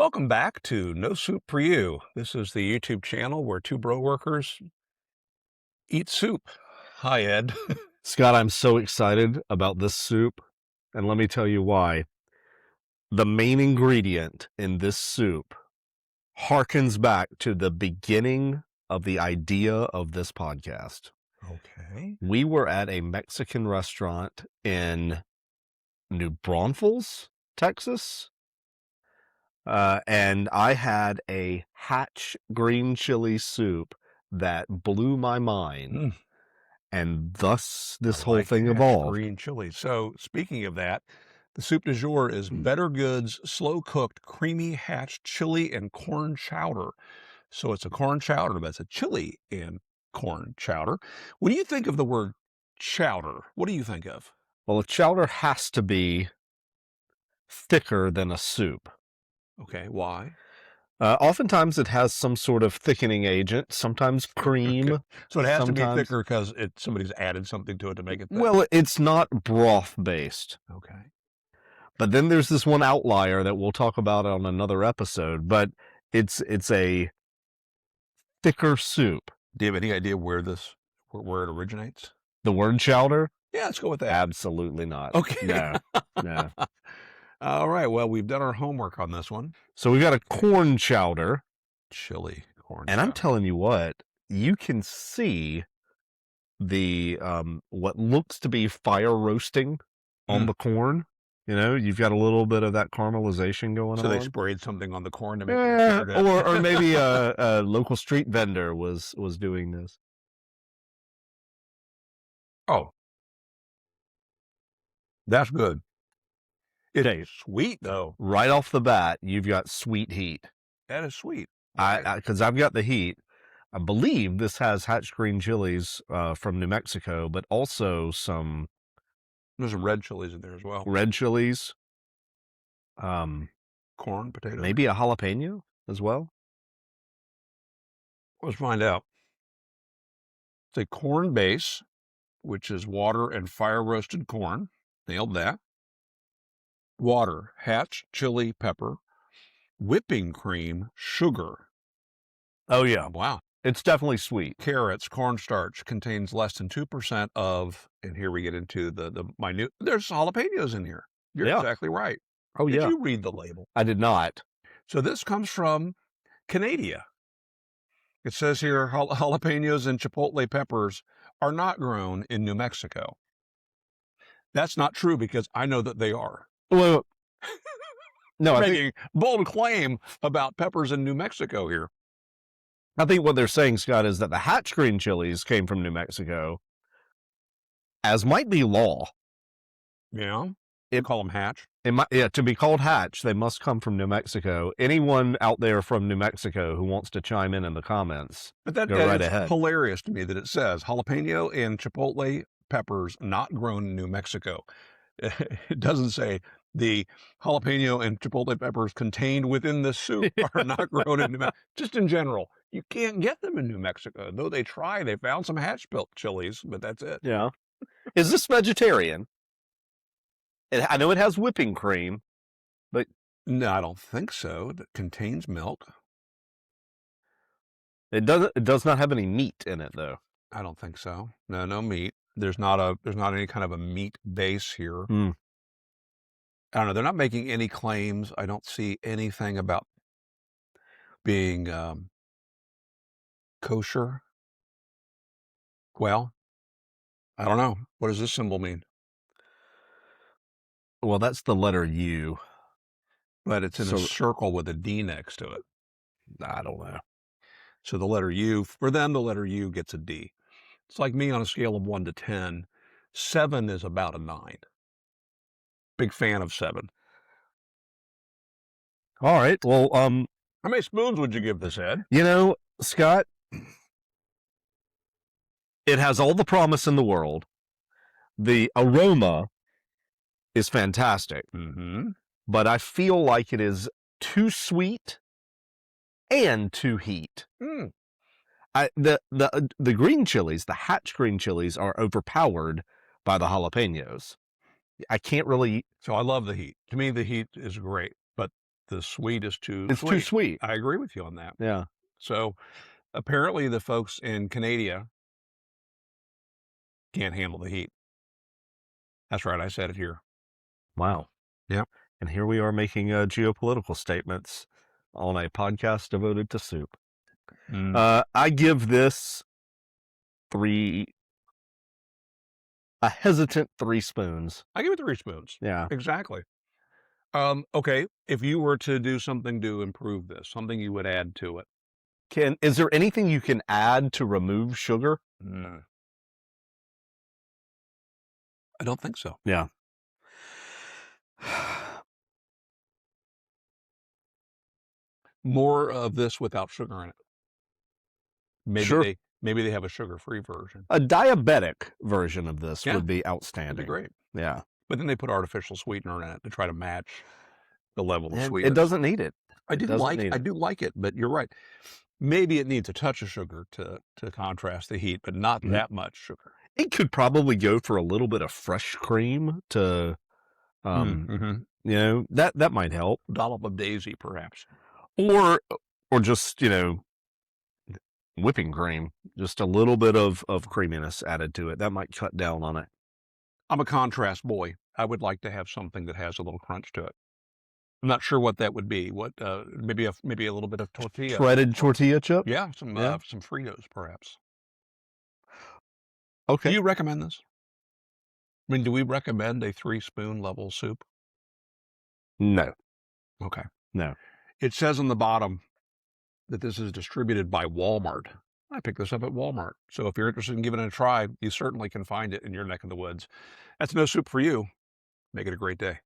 Welcome back to No Soup for You. This is the YouTube channel where two bro workers eat soup. Hi, Ed. Scott, I'm so excited about this soup, and let me tell you why. The main ingredient in this soup harkens back to the beginning of the idea of this podcast. Okay. We were at a Mexican restaurant in New Braunfels, Texas, and I had a Hatch green chili soup that blew my mind. And thus this whole thing evolved. Green chili. So speaking of that, the soup du jour is Bettergoods slow-cooked creamy Hatch chili and corn chowder. So it's a corn chowder, but it's a chili and corn chowder. When you think of the word chowder, what do you think of? Well, a chowder has to be thicker than a soup. Okay, why? Oftentimes it has some sort of thickening agent, sometimes cream. Okay. So it has to be sometimes- thicker because somebody's added something to it to make it thick. Well, it's not broth-based. Okay. But then there's this one outlier that we'll talk about on another episode, but it's a thicker soup. Do you have any idea where it originates? The word chowder? Yeah, let's go with that. Absolutely not. Okay. No. All right. Well, we've done our homework on this one. So we've got a corn chowder. Chili corn And chowder. I'm telling you what, you can see the what looks to be fire roasting on the corn. You know, you've got a little bit of that caramelization going on. So they sprayed something on the corn to make it or maybe a local street vendor was doing this. Oh, that's good. It is sweet though. Right off the bat, you've got sweet heat. That is sweet. Because I've got the heat. I believe this has Hatch green chilies from New Mexico, but also There's some red chilies in there as well. red chilies. Corn, potato. Maybe a jalapeno as well. Let's find out. It's a corn base, which is water and fire roasted corn. Nailed that. Water, Hatch, chili, pepper, whipping cream, sugar. Oh yeah, Wow. it's definitely sweet. Carrots, cornstarch, contains less than 2% of, and here we get into the minute, there's jalapenos in here. You're exactly right. Oh Did yeah. you read the label? I did not. So this comes from Canada. It says here, jalapenos and chipotle peppers are not grown in New Mexico. That's not true because I know that they are. Well, no, Making bold claim about peppers in New Mexico here. I think what they're saying, Scott, is that the Hatch green chilies came from New Mexico, as might be law. Yeah. They call them Hatch. To be called Hatch, they must come from New Mexico. Anyone out there from New Mexico who wants to chime in the comments, but that go right ahead. Hilarious to me that it says jalapeno and chipotle peppers not grown in New Mexico. It doesn't say the jalapeno and chipotle peppers contained within the soup are not grown in New Mexico. Just in general, you can't get them in New Mexico. Though they try, they found some Hatch built chilies, but that's it. Yeah. Is this vegetarian? I know it has whipping cream, but no, I don't think so. It contains milk. It does not have any meat in it, though. I don't think so. No meat. There's not any kind of a meat base here. I don't know. They're not making any claims. I don't see anything about being kosher. Well, I don't know. What does this symbol mean? Well, that's the letter U. But it's in a circle with a D next to it. I don't know. So the letter U, for them, the letter U gets a D. It's like me on a scale of 1 to 10. 7 is about a 9. Big fan of 7. All right. Well, how many spoons would you give this, Ed? You know, Scott, it has all the promise in the world. The aroma is fantastic. But I feel like it is too sweet and too heat. The green chilies, the Hatch green chilies, are overpowered by the jalapenos. I can't really. So I love the heat. To me, the heat is great, but The sweet is too It's too sweet. I agree with you on that. Yeah. So, apparently the folks in Canada can't handle the heat. That's right, I said it here. Wow. Yep. And here we are making geopolitical statements on a podcast devoted to soup. I give this a hesitant 3 spoons. I give it 3 spoons. Yeah. Exactly. Okay, if you were to do something to improve this, something you would add to it. Is there anything you can add to remove sugar? No. I don't think so. Yeah. More of this without sugar in it. Sure. Maybe they have a sugar-free version. A diabetic version of this would be That'd outstanding. be great. Yeah. But then they put artificial sweetener in it to try to match the level of It sweetness. doesn't need it. I do like it, but you're right. Maybe it needs a touch of sugar to contrast the heat, but not that much sugar. It could probably go for a little bit of fresh cream to, you know, that might help. Dollop of daisy, perhaps. Or just, you know, whipping cream. Just a little bit of creaminess added to it. That might cut down on it. I'm a contrast boy. I would like to have something that has a little crunch to it. I'm not sure what that would be. What maybe a little bit of tortilla. Shredded tortilla chip? Yeah, some Fritos, perhaps. Okay. Do you recommend this? I mean, do we recommend a 3-spoon level soup? No. Okay. No. It says on the bottom that this is distributed by Walmart. I picked this up at Walmart. So if you're interested in giving it a try, you certainly can find it in your neck of the woods. That's no soup for you. Make it a great day.